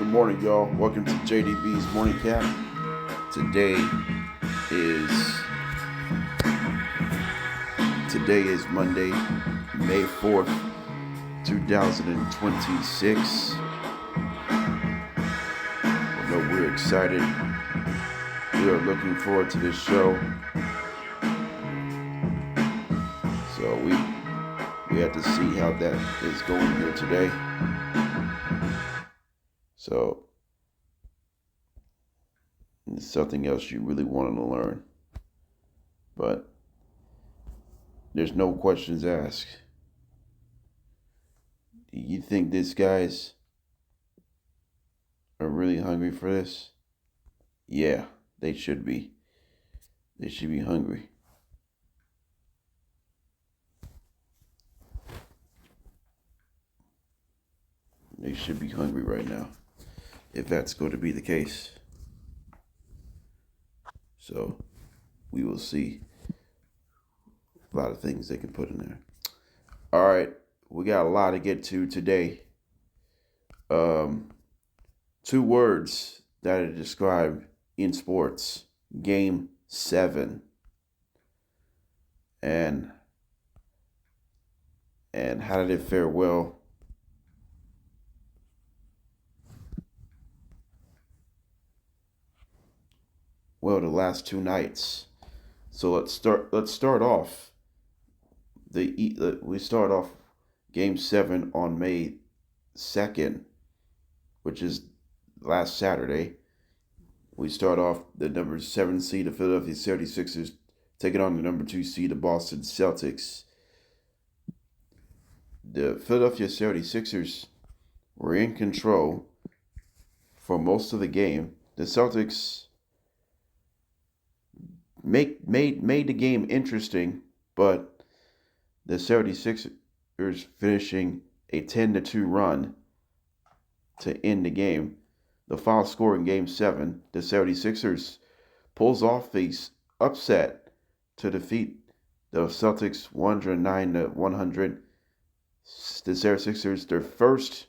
morning, y'all. Welcome to JDB's Morning Cap. Is today is Monday, May 4th, 2026. I know we're excited. We are looking forward to this show. So we have to see how that is going here today. So it's something else you really want to learn. But there's no questions asked. Do you think these guys are really hungry for this? Yeah, they should be. They should be hungry. They should be hungry right now, if that's going to be the case. So, we will see. A lot of things they can put in there. All right, we got a lot to get to today. 2 words that are described in sports. Game 7. And how did it fare? Well, the last 2 nights. So let's start off. We start off Game 7 on May 2nd, which is last Saturday. We start off the number 7 seed, the Philadelphia 76ers, taking on the number 2 seed, the Boston Celtics. The Philadelphia 76ers were in control for most of the game. The Celtics made the game interesting, but the 76ers finishing a 10-2 run to end the game. The final score in Game 7, the 76ers pulls off the upset to defeat the Celtics 109-100. The 76ers, their first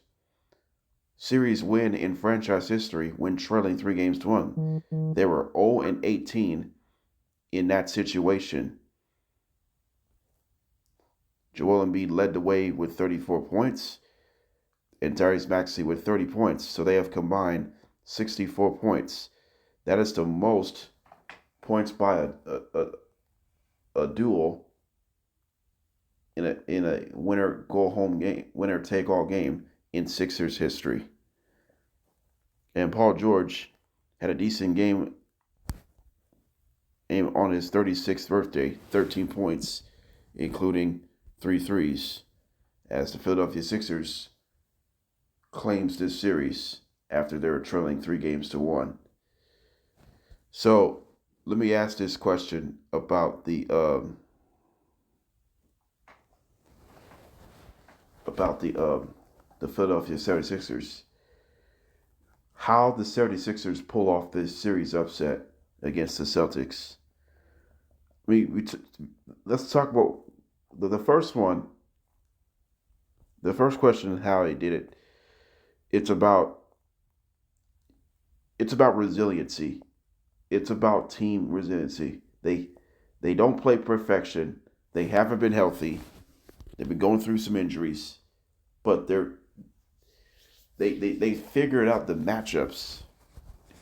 series win in franchise history when trailing 3-1. They were 0-18 in that situation. Joel Embiid led the way with 34 points and Tyrese Maxey with 30 points. So they have combined 64 points. That is the most points by a duel in a winner take all game in Sixers history. And Paul George had a decent game on his 36th birthday, 13 points, including 3 threes, as the Philadelphia Sixers claims this series after they were trailing 3-1. So let me ask this question about the Philadelphia 76ers. How the 76ers pull off this series upset against the Celtics. Let's talk about the first one. The first question is how they did it. It's about resiliency. It's about team resiliency. They don't play perfection. They haven't been healthy. They've been going through some injuries, but they figured out the matchups.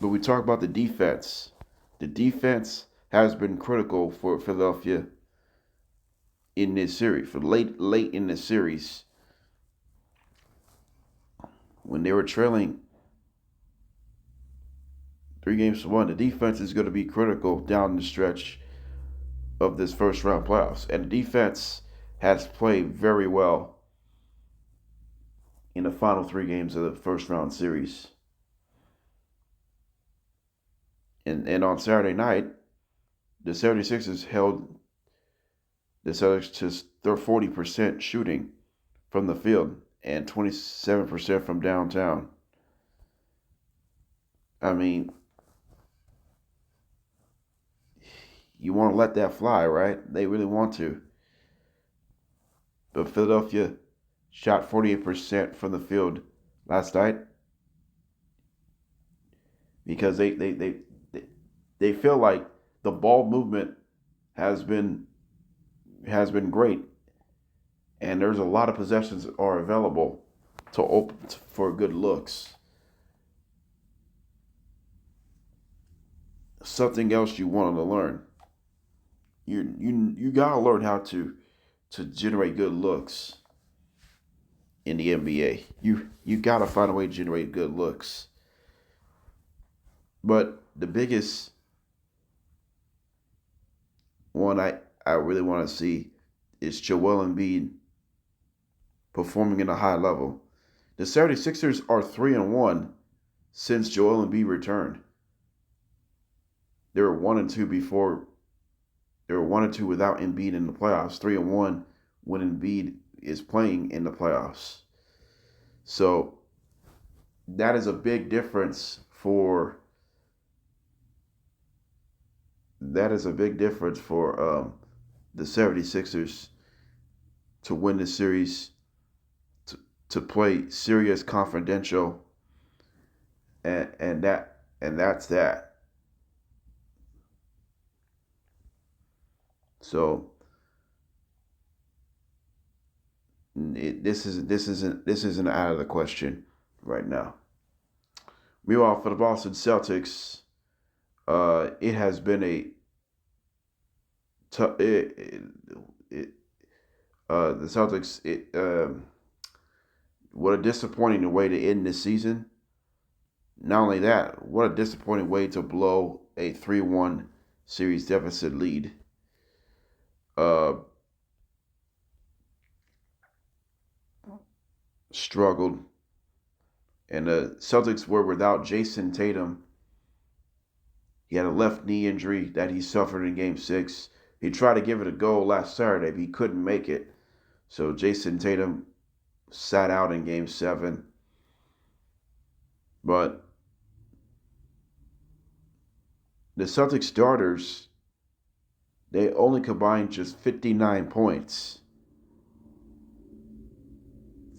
But we talk about the defense. The defense has been critical for Philadelphia in this series, for late in the series. When they were trailing 3-1, the defense is going to be critical down the stretch of this first round playoffs. And the defense has played very well in the final 3 games of the first round series. And on Saturday night, the 76ers held the Celtics to their 40% shooting from the field and 27% from downtown. I mean, you want to let that fly, right? They really want to. But Philadelphia shot 48% from the field last night because they feel like the ball movement has been great, and there's a lot of possessions that are available to open for good looks. Something else you want to learn. You gotta learn how to generate good looks in the NBA. You gotta find a way to generate good looks. But the biggest one I really want to see is Joel Embiid performing at a high level. The 76ers are 3-1 since Joel Embiid returned. They were 1-2 before. They were 1-2 without Embiid in the playoffs. 3-1 when Embiid is playing in the playoffs. So that is a big difference for. That is a big difference for the 76ers to win the series, to play serious confidential, and that's that. So this isn't out of the question right now. Meanwhile, for the Boston Celtics, it has been the Celtics. What a disappointing way to end the season. Not only that, what a disappointing way to blow a 3-1 series deficit lead. Struggled. And the Celtics were without Jason Tatum. He had a left knee injury that he suffered in Game 6. He tried to give it a go last Saturday, but he couldn't make it. So Jason Tatum sat out in Game 7. But the Celtics starters, they only combined just 59 points.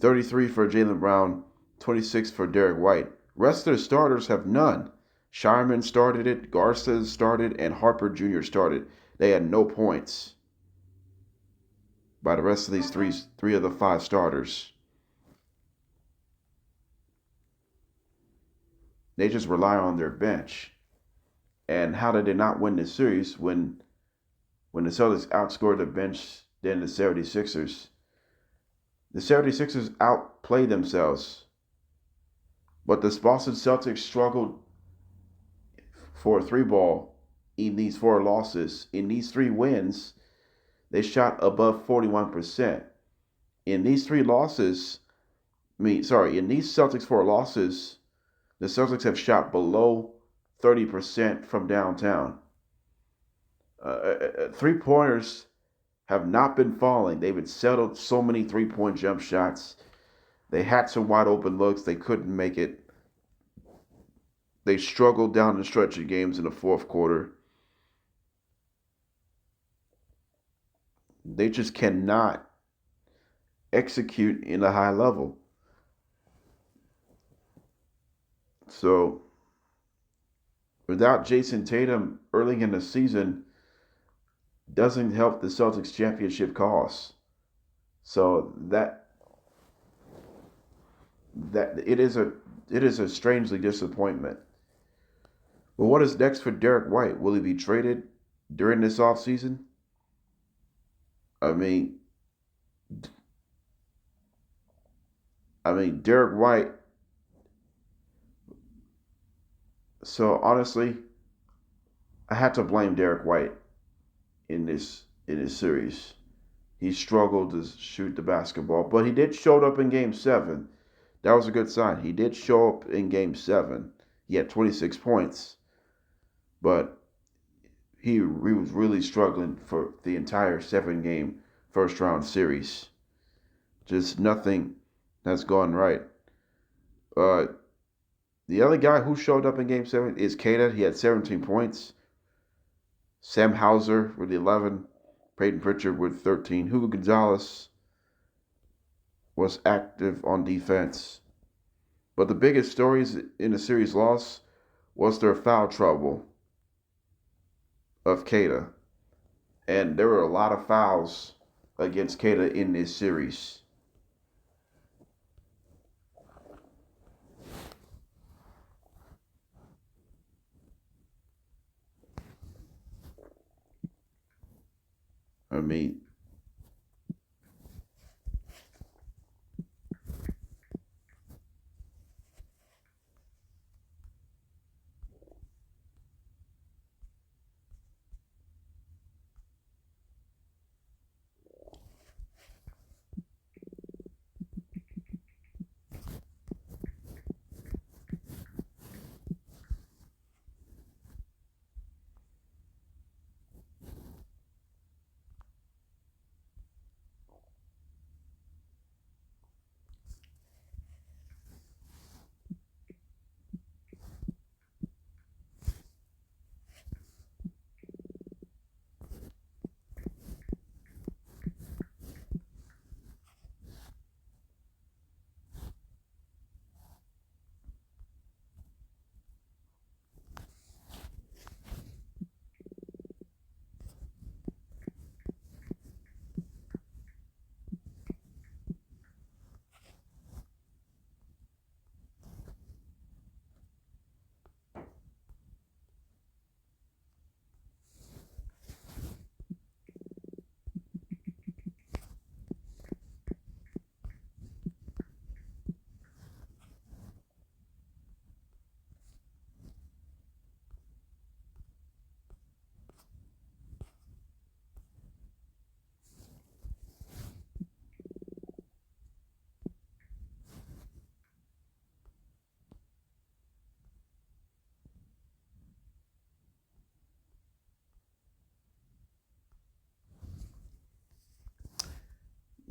33 for Jaylen Brown, 26 for Derek White. Rest of the starters have none. Shireman started it, Garza started, and Harper Jr. started. They had no points by the rest of these three of the 5 starters. They just rely on their bench. And how did they not win this series when the Celtics outscored the bench than the 76ers? The 76ers outplayed themselves. But the Boston Celtics struggled for a 3-ball in these 4 losses. In these 3 wins, they shot above 41%. In these 3 losses, in these Celtics 4 losses, the Celtics have shot below 30% from downtown. 3-pointers have not been falling. They've been settled so many 3-point jump shots. They had some wide open looks. They couldn't make it. They struggled down the stretch of games in the 4th quarter. They just cannot execute in a high level. So, without Jason Tatum early in the season, doesn't help the Celtics championship cause. So that it is a strangely disappointment. But what is next for Derek White? Will he be traded during this offseason? I mean, Derek White. So honestly, I had to blame Derek White in this series. He struggled to shoot the basketball, but he did show up in Game 7. That was a good sign. He did show up in Game 7. He had 26 points, but he was really struggling for the entire 7-game first-round series. Just nothing has gone right. The other guy who showed up in Game 7 is Kata. He had 17 points. Sam Hauser with 11. Peyton Pritchard with 13. Hugo Gonzalez was active on defense. But the biggest stories in the series loss was their foul trouble of Kata. And there were a lot of fouls against Kata in this series. I mean,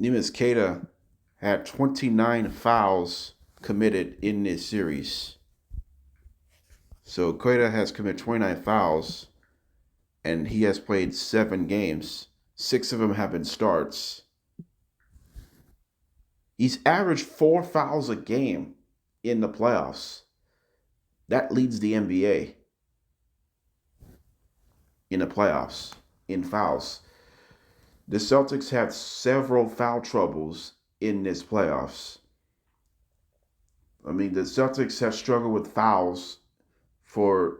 Neemias Queta had 29 fouls committed in this series. So Queta has committed 29 fouls, and he has played 7 games. 6 of them have been starts. He's averaged 4 fouls a game in the playoffs. That leads the NBA in the playoffs in fouls. The Celtics have several foul troubles in this playoffs. I mean, the Celtics have struggled with fouls for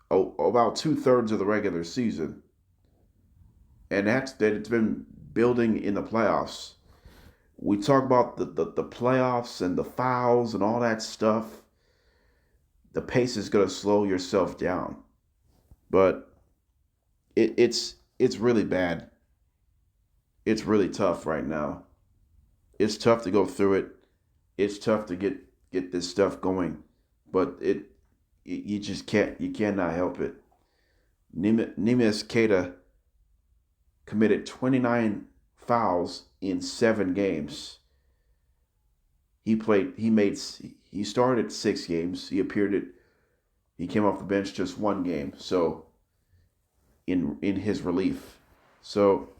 about 2/3 of the regular season. And that's that it's been building in the playoffs. We talk about the playoffs and the fouls and all that stuff. The pace is going to slow yourself down. But it's really bad. It's really tough right now. It's tough to go through it. It's tough to get this stuff going, but you just cannot help it. Neemias Queta committed 29 fouls in 7 games. He started 6 games. He came off the bench just 1 game. So in his relief. So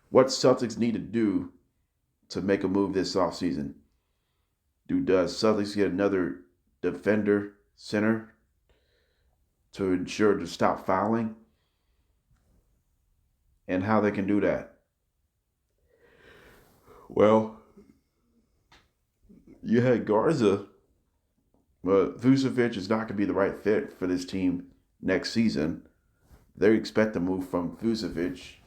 what Celtics need to do to make a move this offseason? Does Celtics get another defender center to ensure to stop fouling? And how they can do that? Well, you had Garza, but Vucevic is not going to be the right fit for this team next season. They expect to move from Vucevic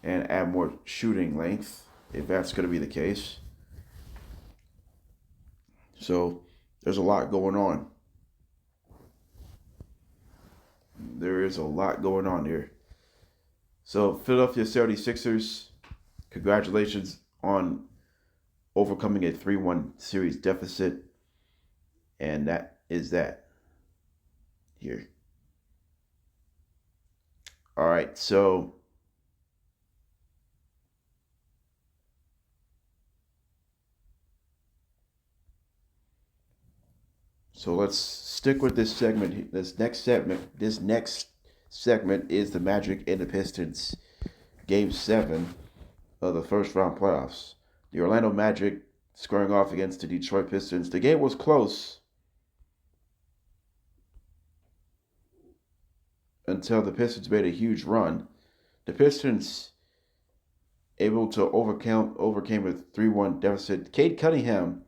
and add more shooting length, if that's going to be the case. So there's a lot going on. There is a lot going on here. So Philadelphia 76ers, congratulations on overcoming a 3-1 series deficit. And that is that here. All right, so let's stick with this segment. This next segment is the Magic and the Pistons Game 7 of the first round playoffs. The Orlando Magic squaring off against the Detroit Pistons. The game was close, until the Pistons made a huge run. The Pistons able to overcame a 3-1 deficit. Cade Cunningham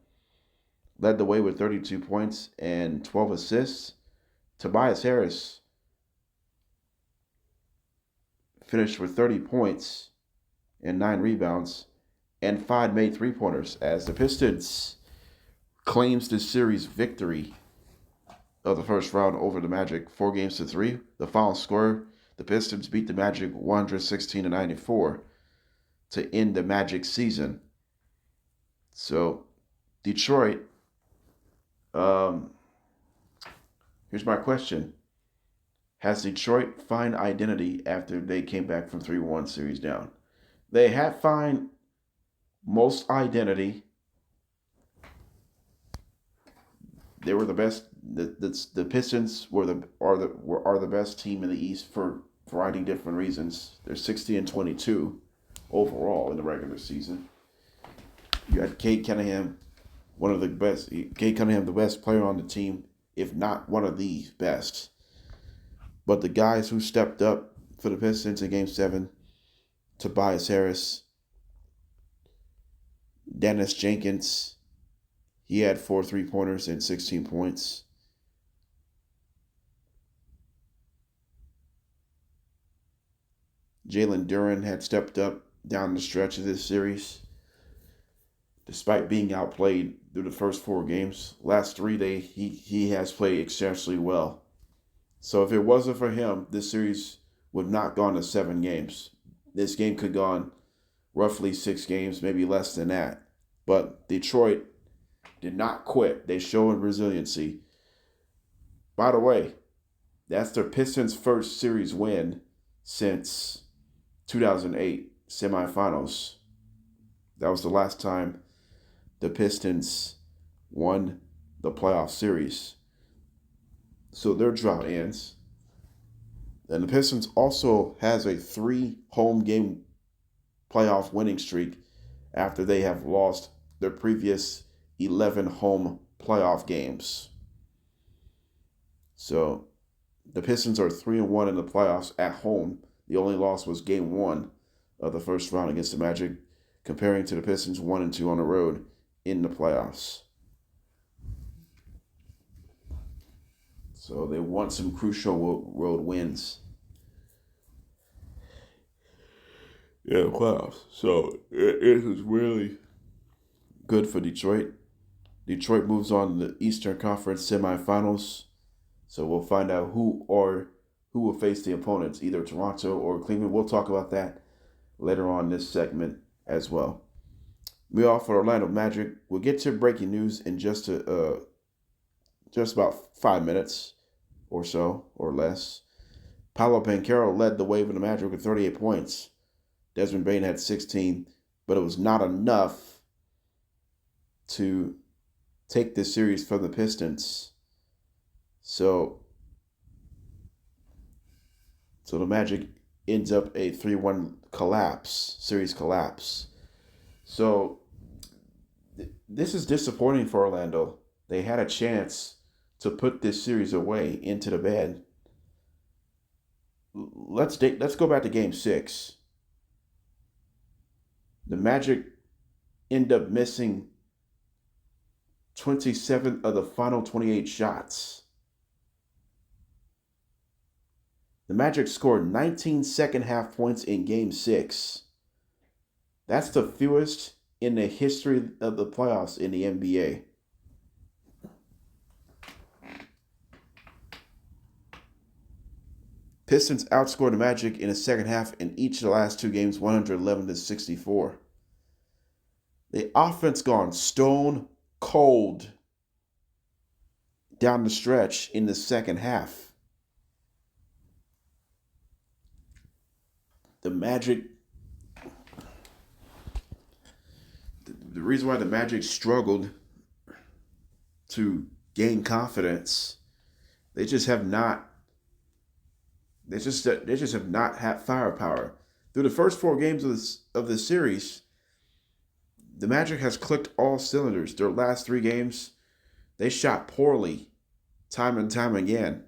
led the way with 32 points and 12 assists. Tobias Harris finished with 30 points and 9 rebounds, and 5 made three-pointers as the Pistons claims the series victory of the first round over the Magic 4-3. The final score, the Pistons beat the Magic 116-94 to end the Magic season. So, Detroit, here's my question. Has Detroit found identity after they came back from 3-1 series down? They had found most identity. They were the best. The Pistons are the best team in the East for a variety of different reasons. They're 60-22 overall in the regular season. You had Cade Cunningham, one of the best. Cade Cunningham, the best player on the team, if not one of the best. But the guys who stepped up for the Pistons in Game 7, Tobias Harris, Dennis Jenkins, he had 4 3-pointers and 16 points. Jalen Duren had stepped up down the stretch of this series. Despite being outplayed through the first 4 games, last 3 he has played exceptionally well. So if it wasn't for him, this series would not gone to 7 games. This game could gone roughly 6 games, maybe less than that. But Detroit did not quit. They showed resiliency. By the way, that's their Pistons' first series win since 2008 semifinals. That was the last time the Pistons won the playoff series. So their drought ends. And the Pistons also has a 3 home game playoff winning streak after they have lost their previous 11 home playoff games. So the Pistons are 3-1 in the playoffs at home. The only loss was Game 1 of the first round against the Magic, comparing to the Pistons 1-2 on the road in the playoffs. So they want some crucial road wins. Yeah, the playoffs. So it is really good for Detroit. Detroit moves on to the Eastern Conference semifinals. So we'll find out who will face the opponents, either Toronto or Cleveland. We'll talk about that later on in this segment as well. We offer Orlando Magic. We'll get to breaking news in just about 5 minutes or so, or less. Paolo Banchero led the wave of the Magic with 38 points. Desmond Bane had 16, but it was not enough to take this series from the Pistons. So the Magic ends up a 3-1 series collapse. So this is disappointing for Orlando. They had a chance to put this series away into the bed. Let's go back to Game 6. The Magic end up missing 27 of the final 28 shots. The Magic scored 19 second-half points in Game 6. That's the fewest in the history of the playoffs in the NBA. Pistons outscored the Magic in the second half in each of the last 2 games, 111-64. The offense gone stone cold down the stretch in the second half. The Magic, the reason why the Magic struggled to gain confidence, they just have not had firepower. Through the first 4 games of this series, the Magic has clicked all cylinders. Their last 3 games, they shot poorly, time and time again.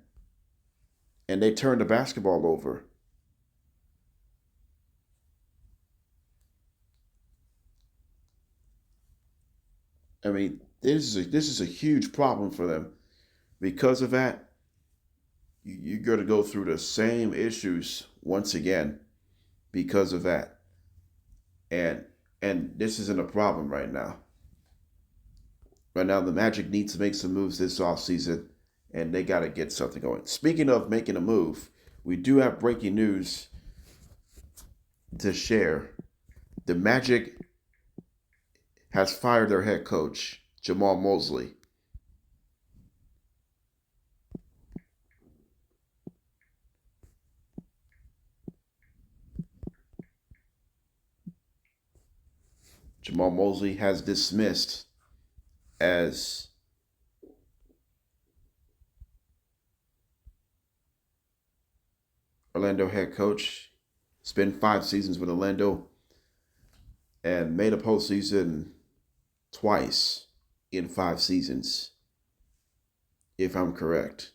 and they turned the basketball over. I mean, this is a huge problem for them. Because of that, you're going to go through the same issues once again because of that. And this isn't a problem right now. Right now, the Magic needs to make some moves this offseason, and they got to get something going. Speaking of making a move, we do have breaking news to share. The Magic has fired their head coach, Jamahl Mosley. Jamahl Mosley has dismissed as Orlando head coach. Spent 5 seasons with Orlando and made a postseason twice in 5 seasons, if I'm correct.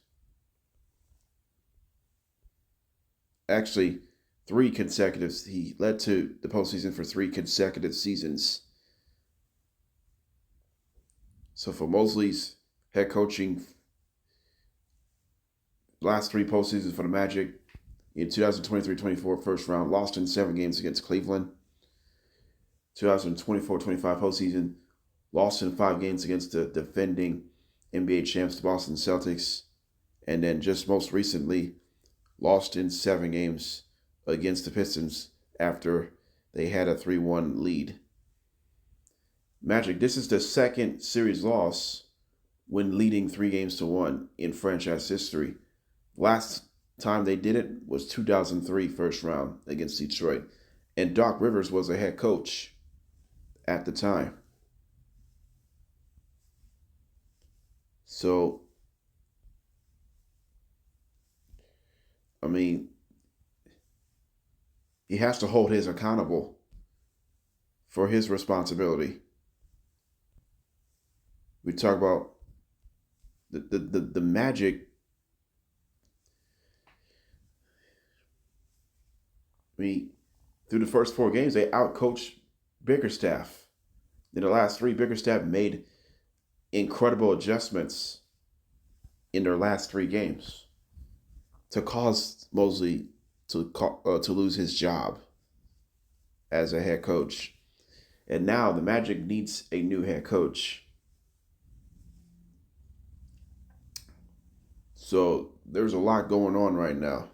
Actually, 3 consecutive. He led to the postseason for 3 consecutive seasons. So for Mosley's head coaching, last 3 postseasons for the Magic, in 2023-24 first round, lost in 7 games against Cleveland. 2024-25 postseason, lost in 5 games against the defending NBA champs, the Boston Celtics. And then just most recently, lost in 7 games against the Pistons after they had a 3-1 lead. Magic, this is the second series loss when leading 3-1 in franchise history. Last time they did it was 2003 first round against Detroit. And Doc Rivers was a head coach at the time. So, I mean, he has to hold his accountable for his responsibility. We talk about the Magic. I mean, through the first 4 games, they outcoached Bickerstaff. In the last 3, Bickerstaff made incredible adjustments in their last 3 games to cause Mosley to lose his job as a head coach. And now the Magic needs a new head coach. So there's a lot going on right now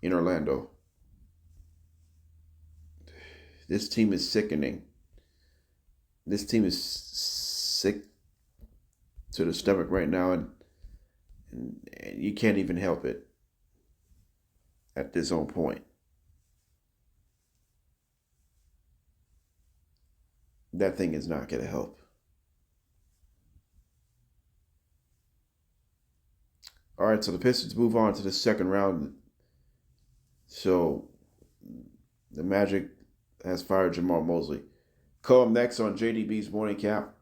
in Orlando. This team is sickening. This team is sick to the stomach right now, and you can't even help it at this own point. That thing is not going to help. All right, so the Pistons move on to the second round. So the Magic has fired Jamahl Mosley. Come next on JDB's Morning Cap,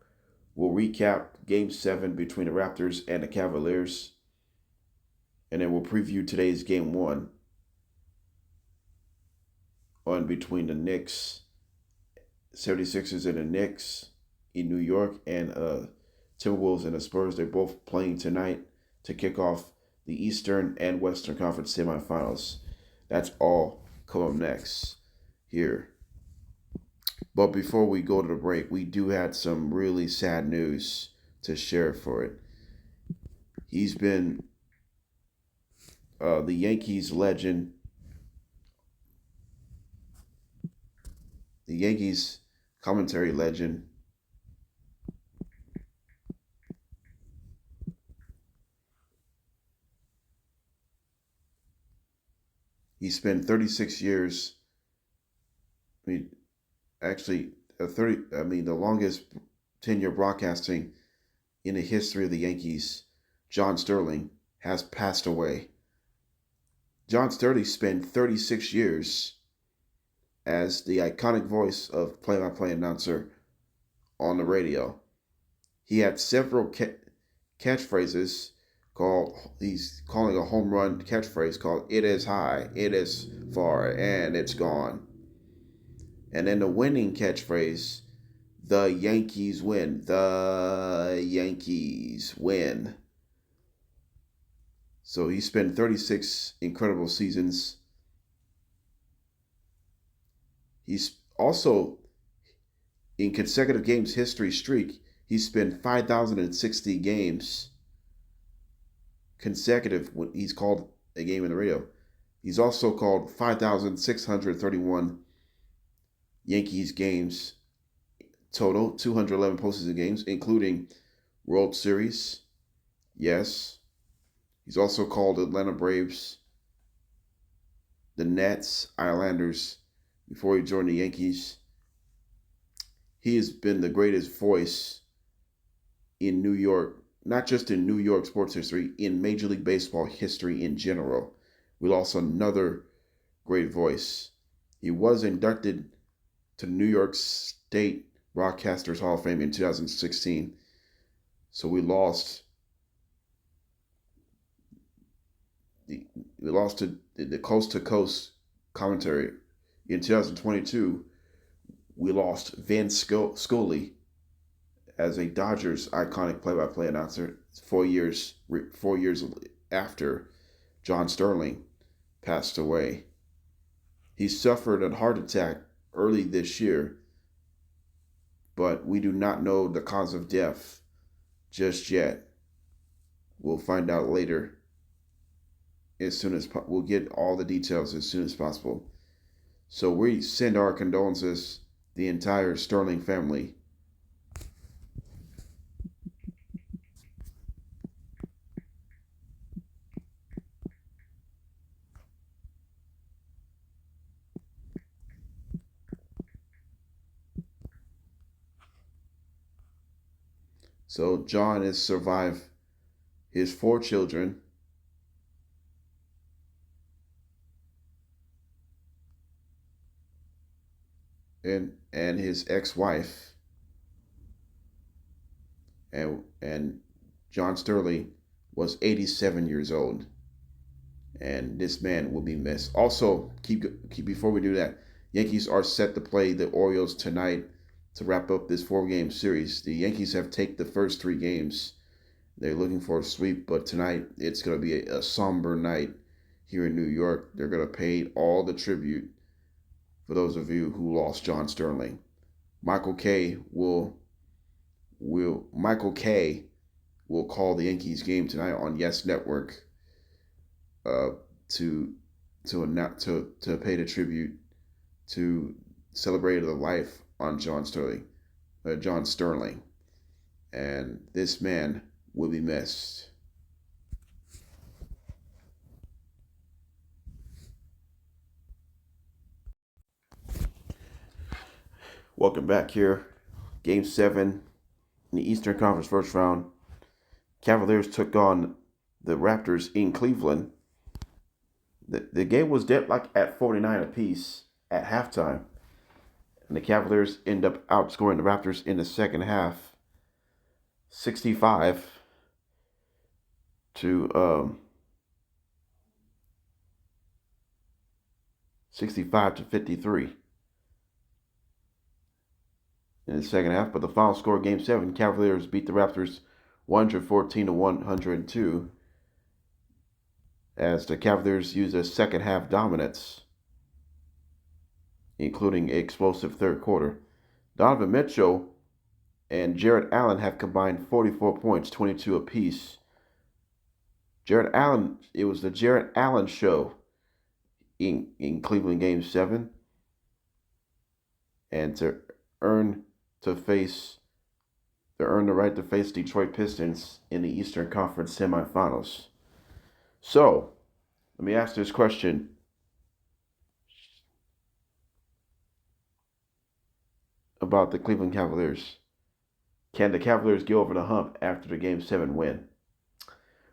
we'll recap Game 7 between the Raptors and the Cavaliers. And then we'll preview today's Game 1 on between the Knicks, 76ers and the Knicks in New York, and Timberwolves and the Spurs. They're both playing tonight to kick off the Eastern and Western Conference semifinals. That's all coming next here. But before we go to the break, we do have some really sad news to share for it. He's been the Yankees legend, the Yankees commentary legend, he spent 36 years, the longest tenure broadcasting in the history of the Yankees. John Sterling has passed away. John Sterling spent 36 years as the iconic voice of play-by-play announcer on the radio. He had several catchphrases He's calling a home run catchphrase called "It is high, it is far, and it's gone." And then the winning catchphrase, "The Yankees win, the Yankees win." So he spent 36 incredible seasons. He's also, in consecutive games history streak, he spent 5,060 games consecutive when he's called a game in the radio. He's also called 5,631 Yankees games total, 211 postseason games, including World Series. Yes. He's also called Atlanta Braves, the Nets, Islanders before he joined the Yankees. He has been the greatest voice in New York, not just in New York sports history, in Major League Baseball history in general. We lost another great voice. He was inducted to New York State Broadcasters Hall of Fame in 2016. So we lost to the coast to coast commentary. In 2022, we lost Vin Scully as a Dodgers iconic play-by-play announcer 4 years after John Sterling passed away. He suffered a heart attack early this year, but we do not know the cause of death just yet. We'll find out later. We'll get all the details as soon as possible. So we send our condolences, the entire Sterling family. So John has survived his 4 children, and his ex-wife, and John Sterling was 87 years old, and this man will be missed. Also, before we do that, Yankees are set to play the Orioles tonight to wrap up this 4-game series. The Yankees have taken the first 3 games. They're looking for a sweep, but tonight it's going to be a somber night here in New York. They're going to pay all the tribute for those of you who lost John Sterling. Michael Kay will call the Yankees game tonight on Yes Network to pay the tribute to celebrate the life on John Sterling, and this man will be missed. Welcome back here. Game 7 in the Eastern Conference first round. Cavaliers took on the Raptors in Cleveland. The game was dead like at 49 apiece at halftime. And the Cavaliers end up outscoring the Raptors in the second half 65 to 53 in the second half. But the final score, Game 7, Cavaliers beat the Raptors 114-102 as the Cavaliers used a second half dominance, including an explosive third quarter. Donovan Mitchell and Jarrett Allen have combined 44 points, 22 apiece. It was the Jarrett Allen show in Cleveland Game 7. And to earn the right to face Detroit Pistons in the Eastern Conference semifinals. So, let me ask this question. About the Cleveland Cavaliers. Can the Cavaliers get over the hump after the Game 7 win?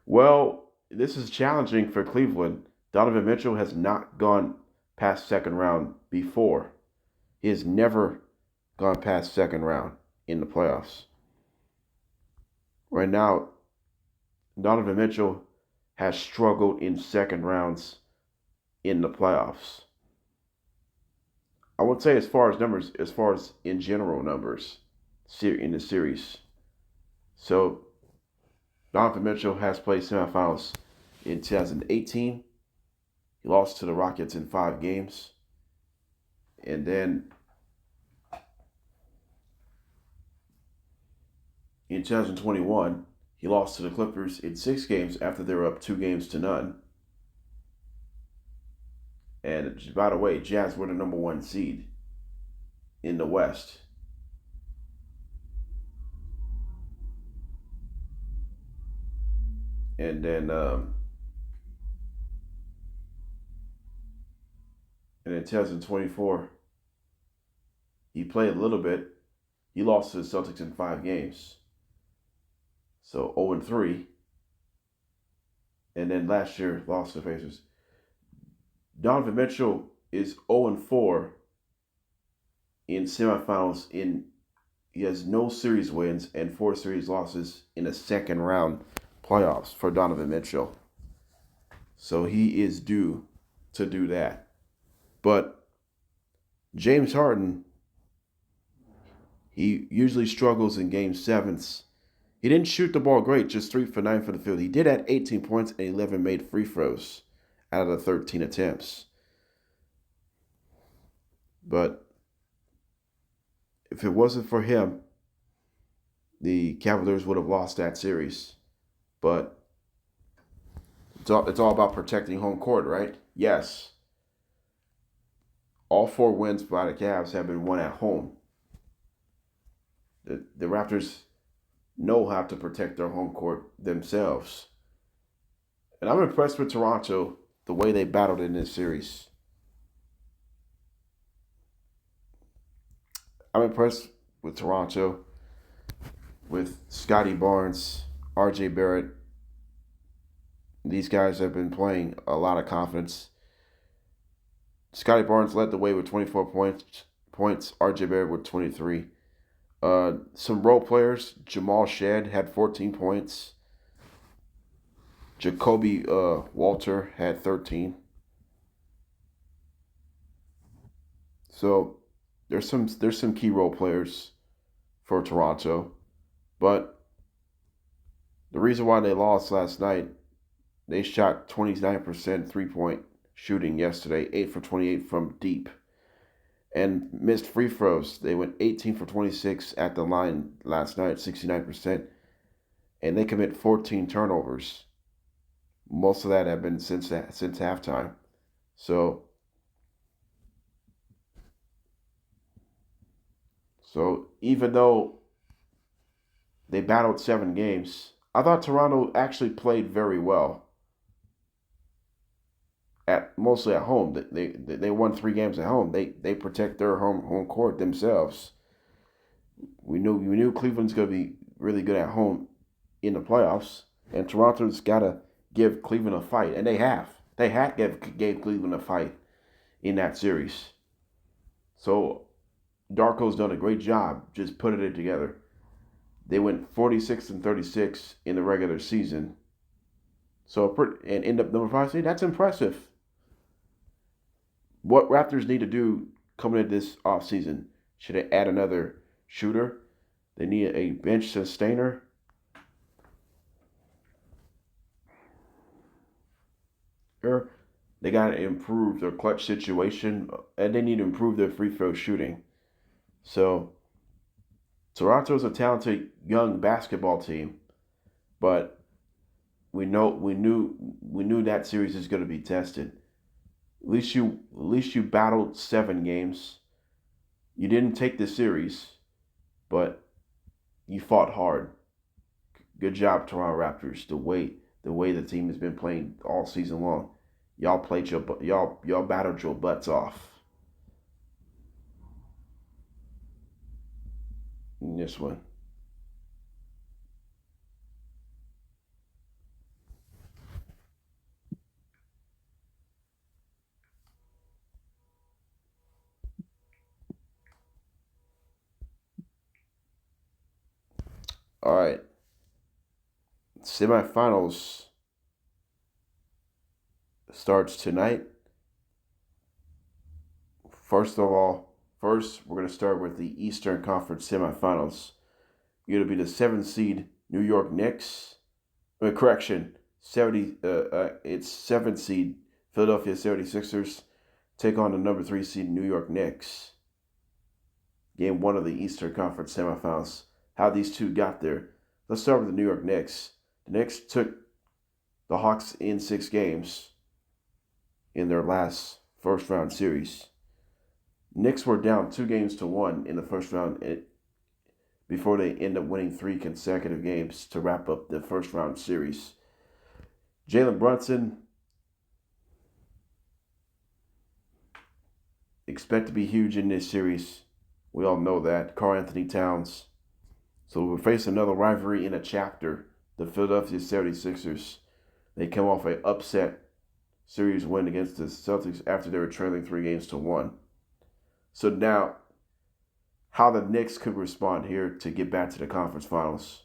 Well, this is challenging for Cleveland. Donovan Mitchell has not gone past second round before. He has never gone past second round in the playoffs. Right now, Donovan Mitchell has struggled in second rounds in the playoffs. I would say as far as numbers, as far as in general numbers in the series. So Donovan Mitchell has played semifinals in 2018. He lost to the Rockets in 5 games. And then in 2021, he lost to the Clippers in 6 games after they were up 2 games to none. And by the way, Jazz were the number 1 seed in the West. And then in 2024, he played a little bit. He lost to the Celtics in 5 games. So 0-3. And then last year, lost to the Pacers. Donovan Mitchell is 0-4 in semifinals. He has no series wins and 4 series losses in the second round playoffs for Donovan Mitchell. So he is due to do that. But James Harden, he usually struggles in game sevens. He didn't shoot the ball great, just 3 for 9 for the field. He did have 18 points and 11 made free throws out of the 13 attempts. But if it wasn't for him, the Cavaliers would have lost that series. But it's all about protecting home court, right? Yes. All 4 wins by the Cavs have been won at home. The Raptors know how to protect their home court themselves. And I'm impressed with Toronto, the way they battled in this series. I'm impressed with Toronto, with Scotty Barnes, RJ Barrett. These guys have been playing a lot of confidence. Scotty Barnes led the way with 24 points. RJ Barrett with 23. Some role players. Jamahl Mosley had 14 points. Jacoby Walter had 13. So there's some key role players for Toronto, but the reason why they lost last night, they shot 29% 3-point shooting yesterday, 8 for 28 from deep, and missed free throws. They went 18 for 26 at the line last night, 69%, and they commit 14 turnovers. Most of that have been since halftime. So even though they battled 7 games, I thought Toronto actually played very well. Mostly at home, they won 3 games at home. They protect their home court themselves. We knew Cleveland's gonna be really good at home in the playoffs, and Toronto's gotta give Cleveland a fight, and they have. They gave Cleveland a fight in that series. So Darko's done a great job just putting it together. They went 46-36 in the regular season. And end up number 5 seed. That's impressive. What Raptors need to do coming into this offseason? Should they add another shooter? They need a bench sustainer. They got to improve their clutch situation, and they need to improve their free throw shooting. So Toronto's a talented young basketball team, but we knew that series is going to be tested. At least you battled 7 games. You didn't take the series, but you fought hard. Good job, Toronto Raptors. The way the team has been playing all season long. Y'all battled your butts off in this one. All right. Semifinals starts tonight. First, we're going to start with the Eastern Conference semifinals. It'll be the 7th seed New York Knicks. It's 7th seed Philadelphia 76ers take on the number 3 seed New York Knicks. Game 1 of the Eastern Conference semifinals. How these two got there. Let's start with the New York Knicks. The Knicks took the Hawks in 6 games in their last first round series. Knicks were down 2-1 in the first round before they end up winning 3 consecutive games to wrap up the first round series. Jalen Brunson expect to be huge in this series. We all know that. Karl-Anthony Towns. So we'll face another rivalry in a chapter. The Philadelphia 76ers. They come off an upset series win against the Celtics after they were trailing 3-1. So now, how the Knicks could respond here to get back to the conference finals.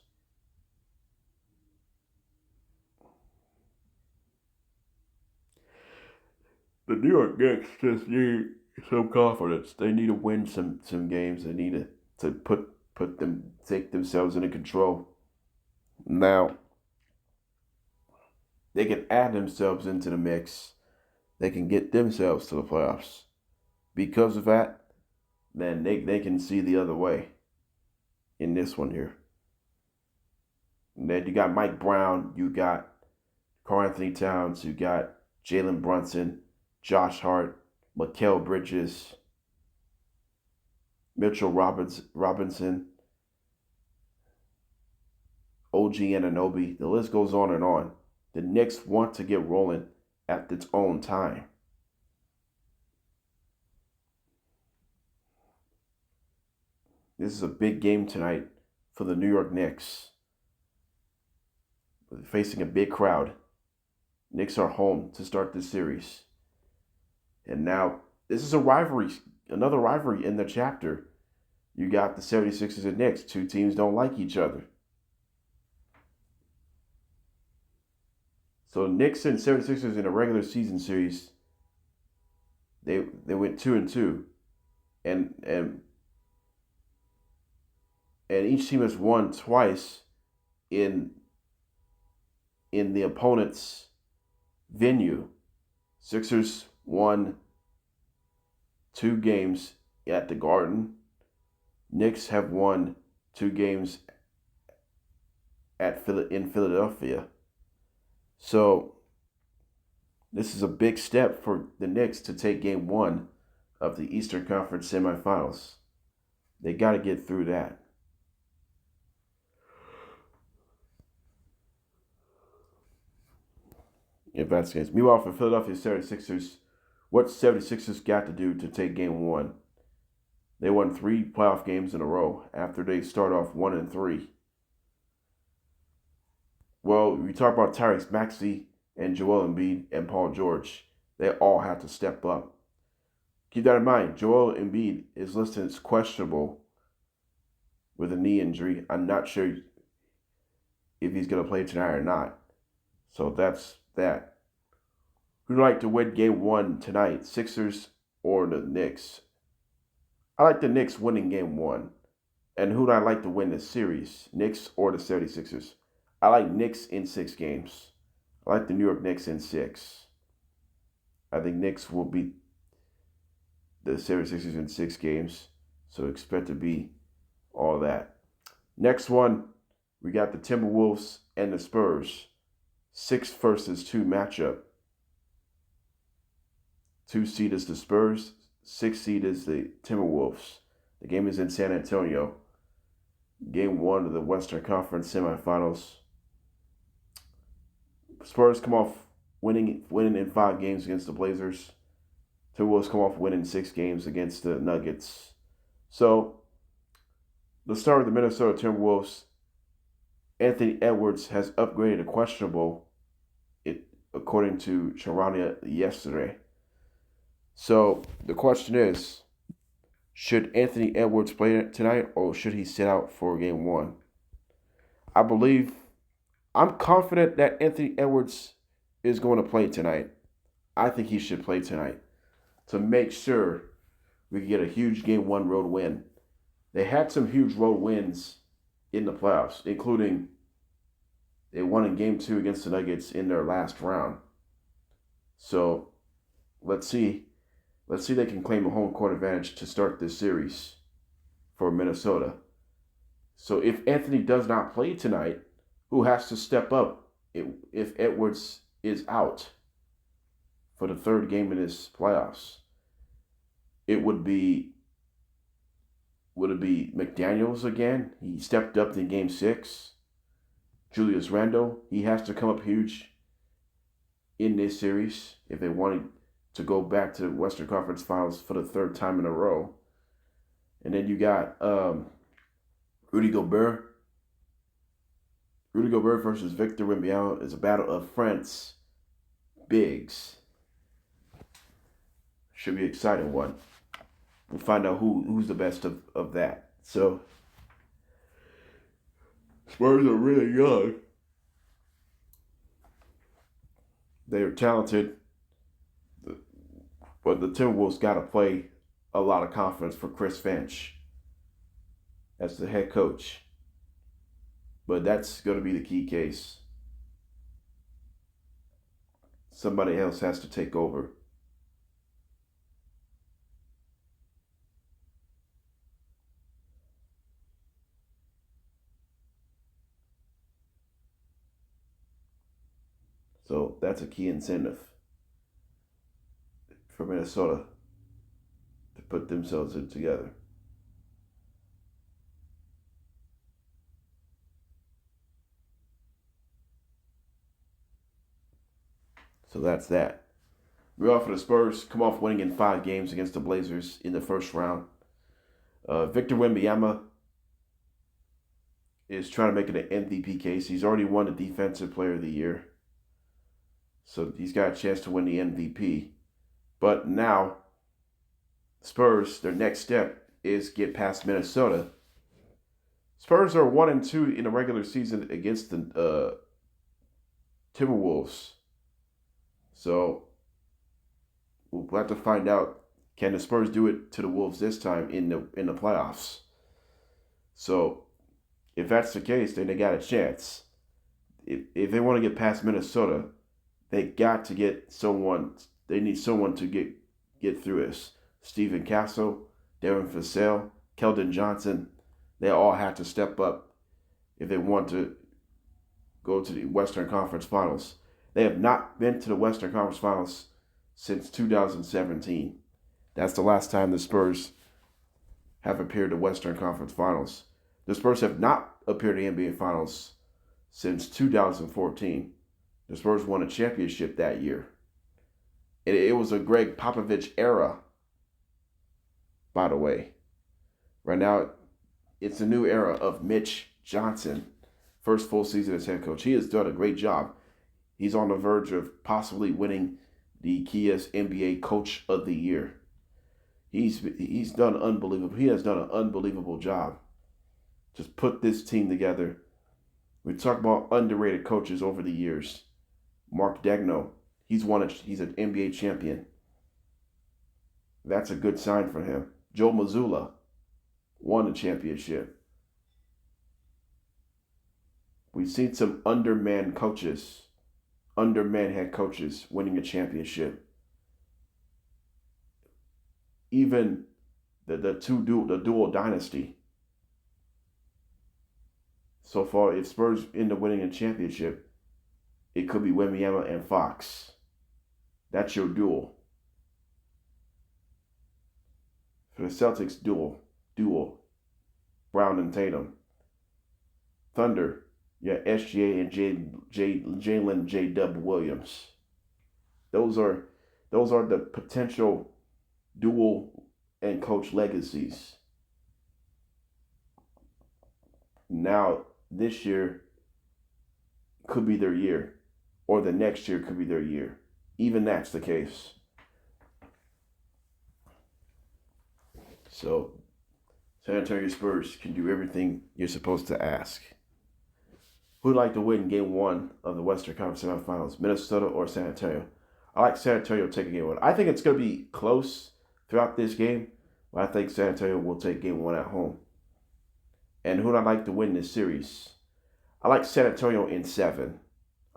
The New York Knicks just need some confidence. They need to win some games. They need to take themselves into control. Now, they can add themselves into the mix. They can get themselves to the playoffs. Because of that, then they can see the other way in this one here. And then you got Mike Brown, you got Karl-Anthony Towns, you got Jalen Brunson, Josh Hart, Mikal Bridges, Mitchell Robinson, OG Anunoby. The list goes on and on. The Knicks want to get rolling at its own time. This is a big game tonight for the New York Knicks. Facing a big crowd. Knicks are home to start this series. And now, this is a rivalry, another rivalry in the chapter. You got the 76ers and Knicks. 2 teams don't like each other. So Knicks and 76ers in a regular season series, they went 2-2. And each team has won twice in the opponent's venue. Sixers won 2 games at the Garden. Knicks have won 2 games in Philadelphia. So this is a big step for the Knicks to take game 1 of the Eastern Conference semifinals. They got to get through that. If that's the case. Meanwhile, for Philadelphia 76ers, what 76ers got to do to take game 1? They won 3 playoff games in a row after they start off 1-3. Well, we talk about Tyrese Maxey and Joel Embiid and Paul George. They all have to step up. Keep that in mind. Joel Embiid is listed as questionable with a knee injury. I'm not sure if he's going to play tonight or not. So that's that. Who'd like to win game 1 tonight, Sixers or the Knicks? I like the Knicks winning game 1. And who'd I like to win this series, Knicks or the 76ers? I like Knicks in 6 games. I like the New York Knicks in 6. I think Knicks will beat the 76ers in 6 games. So expect to be all that. Next one, we got the Timberwolves and the Spurs. 6 versus 2 matchup. 2 seed is the Spurs. 6 seed is the Timberwolves. The game is in San Antonio. Game 1 of the Western Conference semifinals. Spurs come off winning in 5 games against the Blazers. Timberwolves come off winning 6 games against the Nuggets. So, let's start with the Minnesota Timberwolves. Anthony Edwards has upgraded to questionable, according to Charania yesterday. So the question is, should Anthony Edwards play tonight or should he sit out for game 1? I believe I'm confident that Anthony Edwards is going to play tonight. I think he should play tonight to make sure we can get a huge Game 1 road win. They had some huge road wins in the playoffs, including they won in Game 2 against the Nuggets in their last round. So let's see. Let's see if they can claim a home court advantage to start this series for Minnesota. So if Anthony does not play tonight, who has to step up if Edwards is out for the third game in this playoffs? Would it be McDaniels again? He stepped up in Game 6. Julius Randle, he has to come up huge in this series if they wanted to go back to the Western Conference Finals for the third time in a row. And then you got Rudy Gobert. Rudy Gobert versus Victor Wembanyama is a battle of France bigs. Should be an exciting one. We'll find out who's the best of that. So Spurs are really young. They are talented. But the Timberwolves got to play a lot of confidence for Chris Finch as the head coach. But that's going to be the key case. Somebody else has to take over. So that's a key incentive for Minnesota to put themselves in together. So that's that. Meanwhile, for the Spurs, come off winning in 5 games against the Blazers in the first round. Victor Wembanyama is trying to make it an MVP case. He's already won the Defensive Player of the Year. So he's got a chance to win the MVP. But now, Spurs, their next step is get past Minnesota. Spurs are 1-2 in the regular season against the Timberwolves. So we'll have to find out, can the Spurs do it to the Wolves this time in the playoffs? So if that's the case, then they got a chance. If they want to get past Minnesota, they got to get someone. They need someone to get through this. Stephen Castle, Darren Vassell, Keldon Johnson, they all have to step up if they want to go to the Western Conference Finals. They have not been to the Western Conference Finals since 2017. That's the last time the Spurs have appeared in the Western Conference Finals. The Spurs have not appeared in the NBA Finals since 2014. The Spurs won a championship that year. It was a Greg Popovich era, by the way. Right now, it's a new era of Mitch Johnson. First full season as head coach. He has done a great job. He's on the verge of possibly winning the Kia's NBA Coach of the Year. He's done unbelievable. He has done an unbelievable job. Just put this team together. We talk about underrated coaches over the years. Mark Daigneault, he's an NBA champion. That's a good sign for him. Joe Mazzulla won a championship. We've seen some undermanned head coaches winning a championship. Even the dual dynasty. So far, if Spurs end up winning a championship, it could be Wembanyama and Fox. That's your duel. For the Celtics, duel. Brown and Tatum. Thunder, yeah, SGA and Jalen J-Dub Williams. Those are the potential dual and coach legacies. Now, this year could be their year, or the next year could be their year. Even that's the case. So, San Antonio Spurs can do everything you're supposed to ask. Who'd like to win Game 1 of the Western Conference Semifinals, Minnesota or San Antonio? I like San Antonio taking Game 1. I think it's going to be close throughout this game, but I think San Antonio will take Game 1 at home. And who'd I like to win this series? I like San Antonio in 7.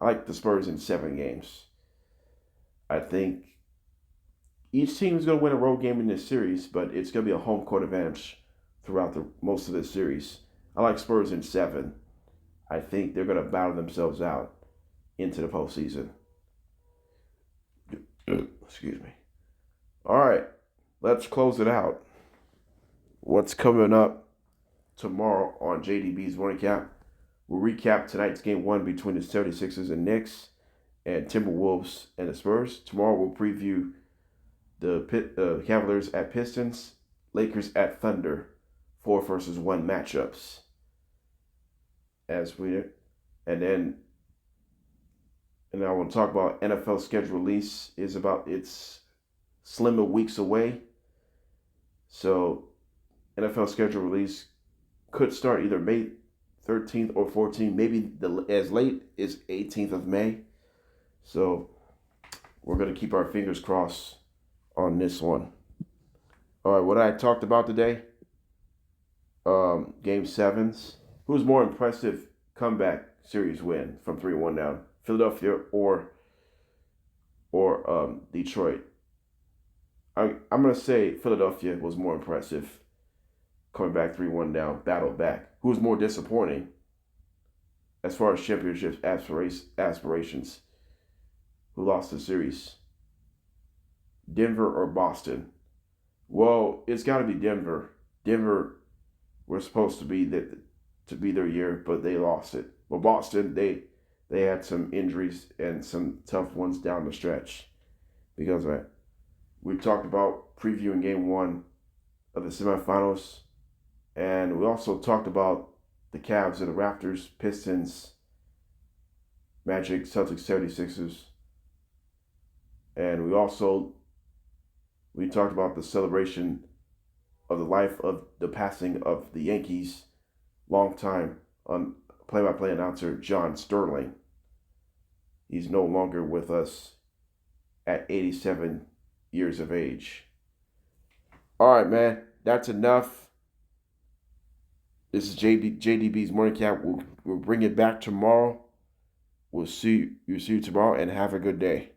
I like the Spurs in 7 games. I think each team is going to win a road game in this series, but it's going to be a home court advantage throughout most of this series. I like Spurs in 7. I think they're going to battle themselves out into the postseason. Excuse me. All right, let's close it out. What's coming up tomorrow on JDB's Morning Cap? We'll recap tonight's Game 1 between the 76ers and Knicks and Timberwolves and the Spurs. Tomorrow we'll preview the Cavaliers at Pistons, Lakers at Thunder, 4 versus 1 matchups. And I want to talk about NFL schedule release. It's slim of weeks away. So NFL schedule release could start either May 13th or 14th, maybe as late as 18th of May. So we're going to keep our fingers crossed on this one. All right, what I talked about today, Game 7s. Who's more impressive comeback series win from 3-1 down, Philadelphia or Detroit? I'm going to say Philadelphia was more impressive coming back 3-1 down, battled back. Who's more disappointing as far as championship aspirations? Who lost the series? Denver or Boston? Well, it's got to be Denver. Denver were supposed to be their year, but they lost it. Well, Boston, they had some injuries and some tough ones down the stretch because of that. We talked about previewing Game 1 of the semifinals, and we also talked about the Cavs and the Raptors, Pistons, Magic, Celtics, 76ers. And we talked about the celebration of the life of the passing of the Yankees' longtime play-by-play announcer, John Sterling. He's no longer with us at 87 years of age. All right, man. That's enough. This is JDB's Morning Cap. We'll bring it back tomorrow. We'll see you tomorrow, and have a good day.